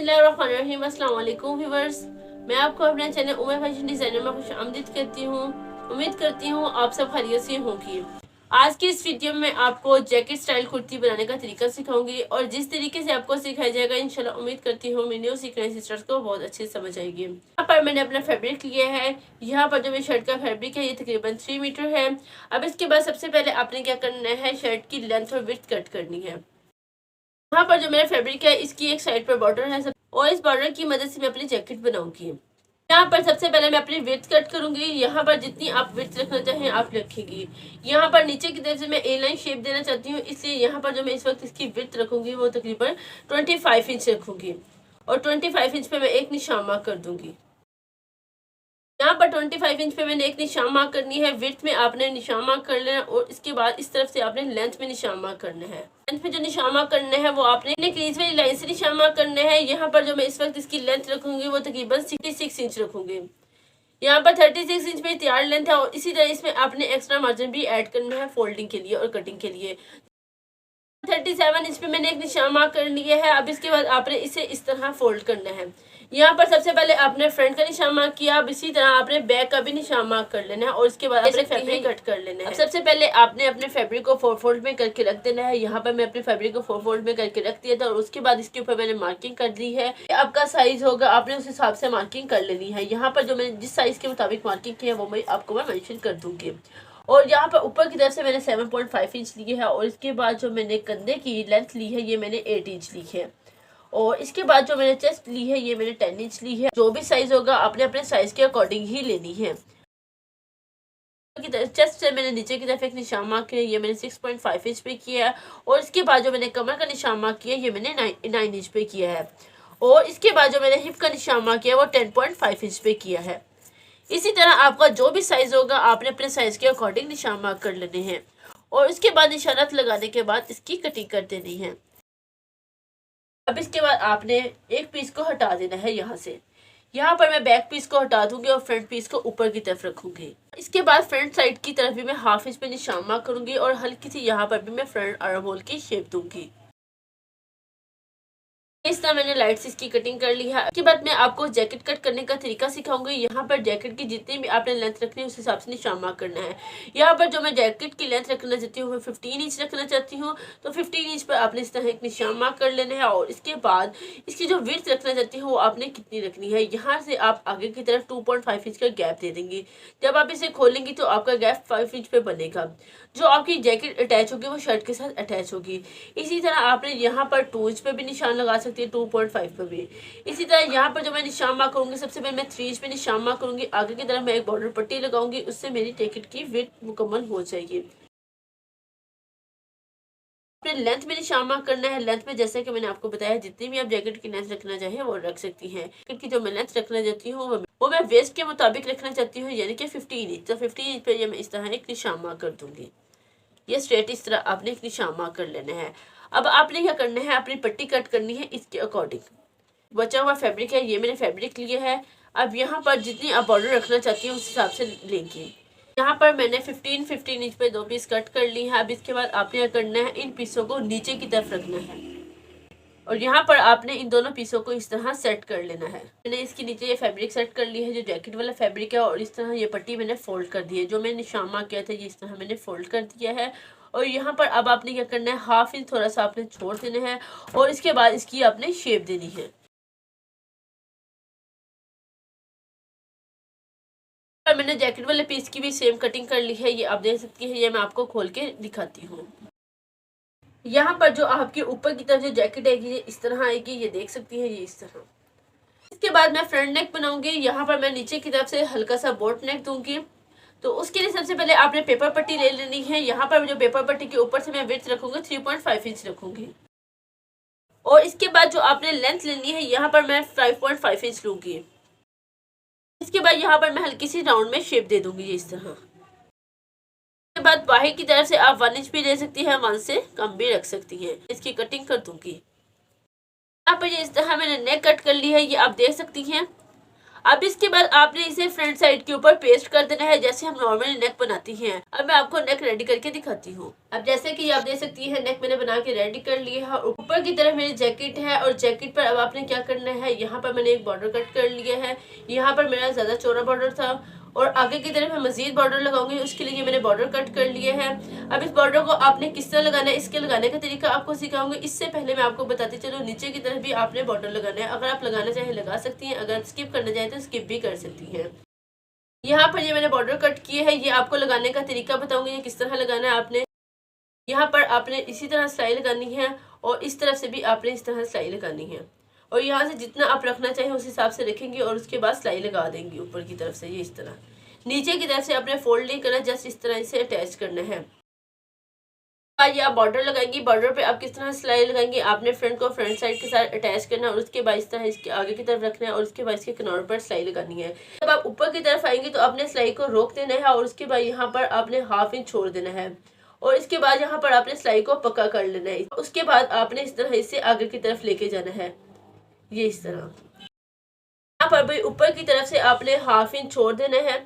बिस्मिल्लाहिर्रहमानिर्रहीम। अस्सलाम वालेकुम व्यूअर्स, मैं आपको अपने चैनल उमर फैशन डिज़ाइनर में खुश आमदीद करती हूँ। उम्मीद करती हूँ आप सब खैरियत से होंगी। आज की इस वीडियो में आपको जैकेट स्टाइल कुर्ती बनाने का तरीका सिखाऊंगी और जिस तरीके से आपको सिखाया जाएगा इंशाल्लाह उम्मीद करती हूँ मेरे न्यू सीखने सिस्टर्स को बहुत अच्छे समझ आएगी। यहाँ पर मैंने अपना फैब्रिक लिया है। यहाँ पर जो मेरी शर्ट का फैब्रिक है ये तकरीबन 3 मीटर है। अब इसके बाद सबसे पहले आपने क्या करना है, शर्ट की लेंथ और विड्थ कट करनी है। यहाँ पर जो मेरा फैब्रिक है इसकी एक साइड पर बॉर्डर है और इस बॉर्डर की मदद से मैं अपनी जैकेट बनाऊंगी। यहाँ पर सबसे पहले मैं अपनी विड्थ कट करूंगी। यहाँ पर जितनी आप विड्थ रखना चाहें आप रखेंगी। यहाँ पर नीचे की तरफ से मैं ए लाइन शेप देना चाहती हूँ, इसलिए यहाँ पर जो मैं इस वक्त इसकी विड्थ रखूंगी वो तकरीबन 25 इंच रखूंगी और 25 इंच पे मैं एक निशान मार्क कर दूंगी। यहाँ पर 25 इंच पे मैंने एक निशान मार्क करनी है। विड्थ में आपने निशान मार्क कर लेना और इसके बाद इस तरफ से आपने लेंथ में निशान मार्क करना है। लेंथ में जो निशान मार्क करना है वो आपने क्रीज वाली लाइन से निशान मार्क करना है। यहाँ पर जो मैं इस वक्त इसकी लेंथ रखूंगी वो तकरीबन 66 इंच रखूंगी। यहाँ पर 36 इंच में तैयार लेंथ है और इसी तरह इसमें आपने एक्स्ट्रा मार्जिन भी ऐड करना है फोल्डिंग के लिए और कटिंग के लिए। 37 इंच पे मैंने एक निशान मार्क कर लिया है। अब इसके बाद आपने इसे इस तरह फोल्ड करना है। यहाँ पर सबसे पहले आपने फ्रंट का निशान मार्क किया, अब इसी तरह आपने बैक का भी निशान मार्क कर लेना है और इसके बाद आपने फैब्रिक कट कर लेना है। सबसे पहले आपने अपने फैब्रिक को 4 फोल्ड में करके रख देना है। यहाँ पर मैं अपने फैब्रिक को 4 फोल्ड में करके रख दिया था और उसके बाद इसके ऊपर मैंने मार्किंग कर दी है। आपका साइज होगा आपने उस हिसाब से मार्किंग कर लेनी है। यहाँ पर जो मैंने जिस साइज के मुताबिक मार्किंग की है वो मैं आपको मेंशन कर दूंगी। और यहाँ पर ऊपर की तरफ से मैंने 7.5 इंच ली है और इसके बाद जो मैंने कंधे की लेंथ ली है ये मैंने 8 इंच ली है और इसके बाद जो मैंने चेस्ट ली है ये मैंने 10 इंच ली है। जो भी साइज होगा आपने अपने साइज के अकॉर्डिंग ही लेनी है। चेस्ट से मैंने नीचे की तरफ एक निशान मार्क किया, ये मैंने 6.5 इंच पे किया है और इसके बाद जो मैंने कमर का निशान मार्क किया ये मैंने 9 इंच पे किया है और इसके बाद जो मैंने हिप का निशान मार्क किया वो 10.5 इंच पे किया है। इसी तरह आपका जो भी साइज होगा आपने अपने साइज के अकॉर्डिंग निशान मार्क कर लेने हैं और इसके बाद निशानात लगाने के बाद इसकी कटिंग कर देनी है। अब इसके बाद आपने एक पीस को हटा देना है यहाँ से। यहाँ पर मैं बैक पीस को हटा दूंगी और फ्रंट पीस को ऊपर की तरफ रखूंगी। इसके बाद फ्रंट साइड की तरफ भी मैं हाफ इंच पे निशान मार्क करूंगी और हल्की सी यहाँ पर भी मैं फ्रंट आर्म होल की शेप दूंगी। इस तरह मैंने लाइट से इसकी कटिंग कर ली है। उसके बाद मैं आपको जैकेट कट करने का तरीका सिखाऊंगी। यहाँ पर जैकेट की जितनी भी आपने लेंथ रखनी है उस हिसाब से निशान मार्क करना है। यहाँ पर जो मैं जैकेट की लेंथ रखना चाहती हूँ 15 इंच रखना चाहती हूँ तो 15 इंच पर आपने इस तरह एक निशान मार्क कर लेना है और इसके बाद इसकी जो विड्थ रखना चाहती हूँ वो आपने कितनी रखनी है। यहाँ से आप आगे की तरफ 2.5 इंच का गैप दे देंगी। जब आप इसे खोलेंगी तो आपका गैप 5 इंच पे बनेगा। जो आपकी जैकेट अटैच होगी वो शर्ट के साथ अटैच होगी। इसी तरह आपने यहाँ पर 2 इंच पे भी निशान लगा सकती है, 2.5 पे भी। इसी तरह यहाँ पर जो मैं निशान मार्क करूंगी सबसे पहले मैं 3 इंच पे निशान मार्क करूंगी। आगे की तरफ मैं एक बॉर्डर पट्टी लगाऊंगी, उससे मेरी जैकेट की विड्थ मुकम्मल हो जाएगी। अपने लेंथ में निशान मार्क करना है। लेंथ में जैसे कि मैंने आपको बताया जितनी भी आप जैकेट की लेंथ रखना चाहें वो रख सकती हैं। जैकेट की जो मैं लेंथ रखना चाहती हूँ वो मैं वेस्ट के मुताबिक रखना चाहती हूँ, यानी कि 15 इंच। तो 15 इंच पे मैं इस तरह एक निशान मार्क कर दूंगी। ये स्ट्रेट इस तरह आपने एक निशान मार्क कर लेना है। अब आपने क्या करना है, अपनी पट्टी कट करनी है इसके अकॉर्डिंग। बचा हुआ फैब्रिक है ये मैंने फैब्रिक लिया है। अब यहाँ पर जितनी आप बॉर्डर रखना चाहती हैं उस हिसाब से लेंगी। यहाँ पर मैंने 15 इंच पे 2 पीस कट कर ली है। अब इसके बाद आपने क्या करना है, इन पीसों को नीचे की तरफ रखना है और यहाँ पर आपने इन दोनों पीसों को इस तरह सेट कर लेना है। मैंने इसके नीचे ये फैब्रिक सेट कर ली है जो जैकेट वाला फैब्रिक है और इस तरह ये पट्टी मैंने फोल्ड कर दी है। जो मैंने निशान मार्क किया था ये इस तरह मैंने फोल्ड कर दिया है और यहाँ पर अब आपने क्या करना है, हाफ इंच थोड़ा सा आपने छोड़ देना है और इसके बाद इसकी आपने शेप देनी है। मैंने जैकेट वाले पीस की भी सेम कटिंग कर ली है, ये आप देख सकती है। ये मैं आपको खोल के दिखाती हूँ। यहाँ पर जो आपके ऊपर की तरफ जो जैकेट आएगी ये इस तरह आएगी, ये देख सकती है, ये इस तरह। इसके बाद मैं फ्रंट नेक बनाऊंगी। यहाँ पर मैं नीचे की तरफ से हल्का सा बोट नेक दूंगी। तो उसके लिए सबसे पहले आपने पेपर पट्टी ले लेनी है। यहाँ पर जो पेपर पट्टी के ऊपर से मैं विड्थ रखूंगी 3.5 इंच रखूंगी और इसके बाद जो आपने लेंथ लेनी है यहाँ पर मैं 5.5 इंच लूंगी। इसके बाद यहाँ पर मैं हल्की सी राउंड में शेप दे दूंगी इस तरह। इसके बाद बाहर की तरफ से आप 1 इंच भी ले सकती हैं, 1 से कम भी रख सकती हैं। इसकी कटिंग कर दूंगी। यहाँ पर ये इस तरह मैंने नेक कट कर ली है, ये आप देख सकती हैं। अब इसके बाद आपने इसे फ्रंट साइड के ऊपर पेस्ट कर देना है, जैसे हम नॉर्मली नेक बनाती हैं। अब मैं आपको नेक रेडी करके दिखाती हूँ। अब जैसे कि आप देख सकती हैं, नेक मैंने बना के रेडी कर लिया है और ऊपर की तरफ मेरी जैकेट है और जैकेट पर अब आपने क्या करना है, यहाँ पर मैंने एक बॉर्डर कट कर लिया है। यहाँ पर मेरा ज्यादा चौड़ा बॉर्डर था और आगे की तरफ मैं मजीद बॉर्डर लगाऊंगी, उसके लिए मैंने बॉर्डर कट कर लिया है। अब इस बॉर्डर को आपने किस तरह लगाना है, इसके लगाने का तरीका आपको सिखाऊंगी। इससे पहले मैं आपको बताती चलूँ, नीचे की तरफ भी आपने बॉर्डर लगाना है। अगर आप लगाना चाहे लगा सकती हैं, अगर स्किप करना चाहे तो स्किप भी कर सकती हैं। यहाँ पर ये मैंने बॉर्डर कट किए है, ये आपको लगाने का तरीका बताऊंगी ये किस तरह लगाना है। आपने यहाँ पर आपने इसी तरह सिलाई लगानी है और इस तरफ से भी आपने इस तरह सिलाई लगानी है और यहाँ से जितना आप रखना चाहें उस हिसाब से रखेंगे और उसके बाद सिलाई लगा देंगे ऊपर की तरफ से। ये इस तरह नीचे की तरफ से आपने फोल्ड नहीं करना, जस्ट इस तरह इसे अटैच करना है। ये आप बॉर्डर लगाएंगी, बॉर्डर पे आप किस तरह सिलाई लगाएंगे, आपने फ्रंट को फ्रंट साइड के साथ अटैच करना है और उसके बाद इस तरह इसके आगे की तरफ रखना है और उसके बाद इसके किनारों पर सिलाई लगानी है। जब आप ऊपर की तरफ आएंगे तो आपने सिलाई को रोक देना है और उसके बाद यहाँ पर आपने हाफ इंच छोड़ देना है और इसके बाद यहाँ पर आपने सिलाई को पक्का कर लेना है। उसके बाद आपने इस तरह इसे आगे की तरफ लेके जाना है, ये इस तरह। यहाँ पर भी ऊपर की तरफ से आपने हाफ इंच छोड़ देना है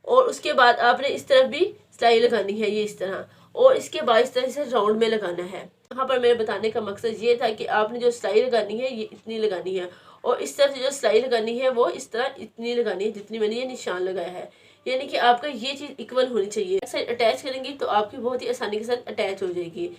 और उसके बाद आपने इस तरफ भी सिलाई लगानी है, ये इस तरह। और इसके बाद इस तरह से राउंड में लगाना है। यहाँ पर मेरे बताने का मकसद ये था कि आपने जो सिलाई लगानी है ये इतनी लगानी है और इस तरह से जो सिलाई लगानी है वो इस तरह इतनी लगानी है जितनी मैंने ये निशान लगाया है, यानी कि आपका ये चीज इक्वल होनी चाहिए। साइड अटैच करेंगी तो आपकी बहुत ही आसानी के साथ अटैच हो जाएगी।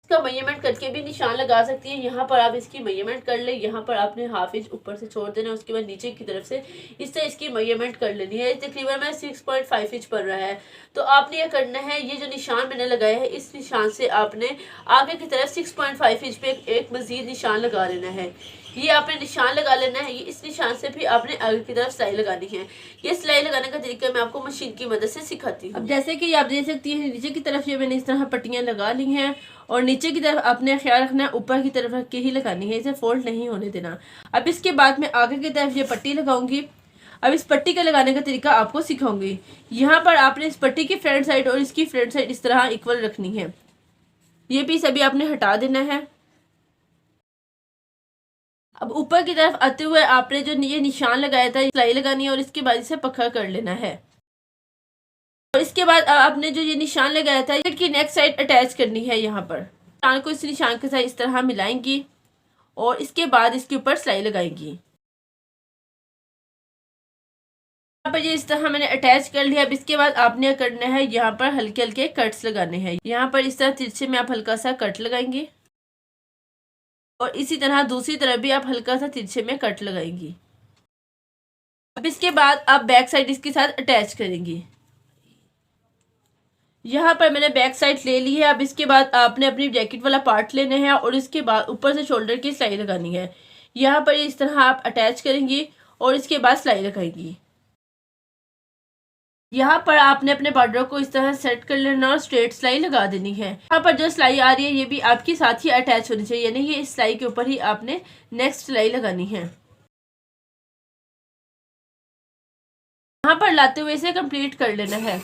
इसका मेजरमेंट करके भी निशान लगा सकती है। यहाँ पर आप इसकी मेजरमेंट कर ले, यहाँ पर आपने हाफ इंच ऊपर से छोड़ देना, उसके बाद नीचे की तरफ से इससे इसकी मेजरमेंट कर लेनी है। तकरीबन मैं 6.5 इंच पड़ रहा है, तो आपने ये करना है, ये जो निशान मैंने लगाया है इस निशान से आपने आगे की तरफ 6.5 इंच पे एक मजीद निशान लगा लेना है। ये आपने निशान लगा लेना है, ये इस निशान से भी आपने आगे की तरफ सिलाई लगानी है। ये सिलाई लगाने का तरीका मैं आपको मशीन की मदद से सिखाती हूँ। अब जैसे कि आप देख सकती हैं, नीचे की तरफ ये मैंने इस तरह पट्टियां लगा ली हैं और नीचे की तरफ आपने ख्याल रखना है ऊपर की तरफ रख के ही लगानी है, इसे फोल्ड नहीं होने देना। अब इसके बाद मैं आगे की तरफ ये पट्टी लगाऊंगी। अब इस पट्टी का लगाने का तरीका आपको सिखाऊंगी। यहाँ पर आपने इस पट्टी की फ्रंट साइड और इसकी फ्रंट साइड इस तरह इक्वल रखनी है। ये पीस अभी आपने हटा देना है। अब ऊपर की तरफ आते हुए आपने जो ये निशान लगाया था सिलाई लगानी है और इसके बाद इसे पक्का कर लेना है। और इसके बाद आपने जो ये निशान लगाया था की नेक साइड अटैच करनी है। यहाँ पर निशान को इस निशान के साथ इस तरह मिलाएंगी और इसके बाद इसके ऊपर सिलाई लगाएंगी। यहाँ पर ये इस तरह मैंने अटैच कर लिया। अब इसके बाद आपने करना है, यहाँ पर हल्के हल्के कट्स लगाने हैं। यहाँ पर इस तरह तिरछे में आप हल्का सा कट लगाएंगे और इसी तरह दूसरी तरफ भी आप हल्का सा तिरछे में कट लगाएंगी। अब इसके बाद आप बैक साइड इसके साथ अटैच करेंगी। यहाँ पर मैंने बैक साइड ले ली है। अब इसके बाद आपने अपनी जैकेट वाला पार्ट लेना है और इसके बाद ऊपर से शोल्डर की सिलाई लगानी है। यहाँ पर इस तरह आप अटैच करेंगी और इसके बाद सिलाई लगाएंगी। यहाँ पर आपने अपने बॉर्डर को इस तरह सेट कर लेना और स्ट्रेट सिलाई लगा देनी है। यहाँ पर जो सिलाई आ रही है ये भी आपकी साथ ही अटैच होनी चाहिए, यानी ये इस सिलाई के ऊपर ही आपने नेक्स्ट सिलाई लगानी है। यहाँ पर लाते हुए इसे कंप्लीट कर लेना है।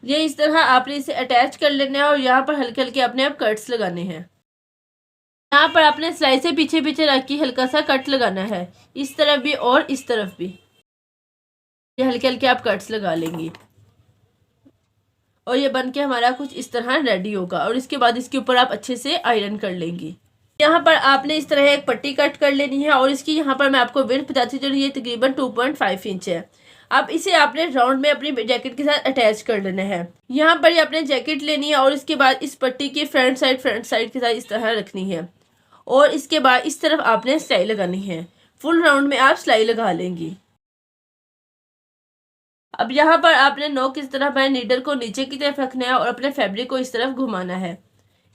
ये इस तरह आपने इसे अटैच कर लेना है और यहाँ पर हल्के हल्के अपने आप कट्स लगाने हैं। यहाँ पर आपने सिलाई से पीछे पीछे रख के हल्का सा कट लगाना है, इस तरफ भी और इस तरफ भी। ये हल्के हल्के आप कट्स लगा लेंगी और ये बन के हमारा कुछ इस तरह रेडी होगा और इसके बाद इसके ऊपर आप अच्छे से आयरन कर लेंगी। यहाँ पर आपने इस तरह एक पट्टी कट कर लेनी है और इसकी यहाँ पर मैं आपको विड्थ बताती हूँ, ये तकरीबन 2.5 इंच है। अब इसे आपने राउंड में अपनी जैकेट के साथ अटैच कर लेना है। यहाँ पर आपने जैकेट लेनी है और इसके बाद इस पट्टी की फ्रंट साइड के साथ इस तरह रखनी है और इसके बाद इस तरफ आपने सिलाई लगानी है। फुल राउंड में आप सिलाई लगा लेंगी। अब यहाँ पर आपने नोक इस तरफ है, नीडल को नीचे की तरफ रखना है और अपने फैब्रिक को इस तरफ घुमाना है,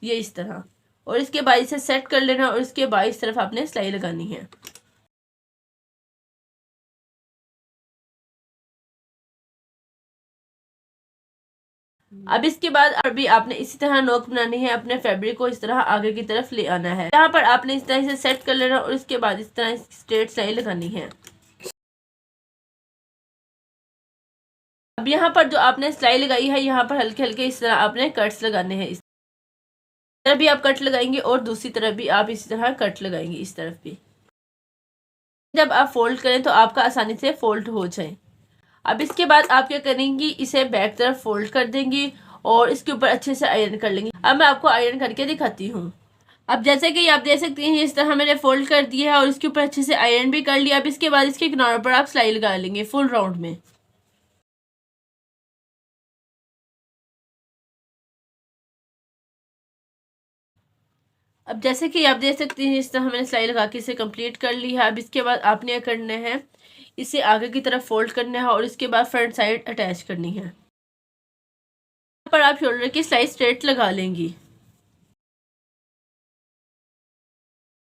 ये इस तरह। और इसके बाद इसे सेट कर लेना और इसके बाद इस तरफ आपने सिलाई लगानी है। अब इसके बाद अभी आपने इसी तरह नोक बनानी है, अपने फैब्रिक को इस तरह आगे की तरफ ले आना है। यहाँ पर आपने इस तरह से सेट कर लेना और इसके बाद इस तरह स्ट्रेट सिलाई लगानी है। अब यहाँ पर जो आपने सिलाई लगाई है यहाँ पर हल्के हल्के इस तरह आपने कट्स लगाने हैं। तरफ भी आप कट लगाएंगे और दूसरी तरफ भी आप इसी तरह कट लगाएंगे, इस तरफ भी। जब आप फोल्ड करें तो आपका आसानी से फोल्ड हो जाए। अब इसके बाद आप क्या करेंगी, इसे बैक तरफ फोल्ड कर देंगी और इसके ऊपर अच्छे से आयरन कर लेंगे। अब मैं आपको आयरन करके दिखाती हूँ। अब जैसे कि आप देख सकते हैं इस तरह मैंने फोल्ड कर दिया है और इसके ऊपर अच्छे से आयरन भी कर लिया। अब इसके बाद इसके किनारों पर आप सिलाई लगा लेंगे फुल राउंड में। अब जैसे कि आप देख सकते हैं इस तरह मैंने सिलाई लगा के इसे कंप्लीट कर ली है। अब इसके बाद आपने क्या करना है, इसे आगे की तरफ फोल्ड करना है और इसके बाद फ्रंट साइड अटैच करनी है। यहाँ पर आप शोल्डर की सिलाई स्ट्रेट लगा लेंगी।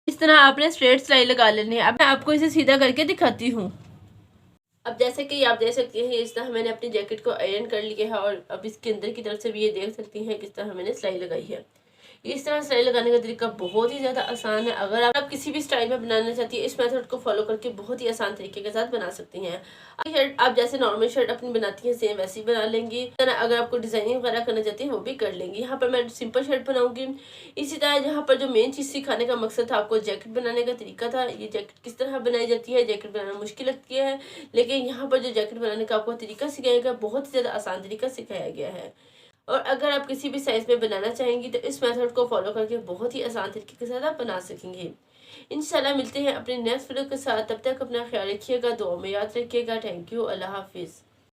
इस तरह आपने स्ट्रेट सिलाई लगा लेनी है। अब मैं आपको इसे सीधा करके दिखाती हूँ। अब जैसे कि आप देख सकते हैं इस तरह मैंने अपनी जैकेट को आयरन कर लिया है और अब इसके अंदर की तरफ से भी ये देख सकती हैं किस तरह मैंने सिलाई लगाई है। इस तरह सिलाई लगाने का तरीका बहुत ही ज़्यादा आसान है। अगर आप किसी भी स्टाइल में बनाना चाहती है, इस मेथड को फॉलो करके बहुत ही आसान तरीके के साथ बना सकती हैं। शर्ट आप जैसे नॉर्मल शर्ट अपनी बनाती हैं सेम वैसी बना लेंगी। अगर आपको डिजाइनिंग वगैरह करना चाहती हैं वो भी कर लेंगी। यहाँ पर मैं सिंपल शर्ट बनाऊंगी। इसी तरह यहाँ पर जो मेन चीज़ सिखाने का मकसद था, आपको जैकेट बनाने का तरीका था। ये जैकेट किस तरह बनाई जाती है, जैकेट बनाना मुश्किल लगती है, लेकिन यहाँ पर जो जैकेट बनाने का आपको तरीका सिखाया गया बहुत ही ज़्यादा आसान तरीका सिखाया गया है। और अगर आप किसी भी साइज में बनाना चाहेंगी तो इस मेथड को फॉलो करके बहुत ही आसान तरीके के साथ आप बना सकेंगे। इंशाल्लाह मिलते हैं अपने नेक्स्ट वीडियो के साथ। तब तक अपना ख्याल रखिएगा, दुआ में याद रखिएगा। थैंक यू, अल्लाह हाफिज़।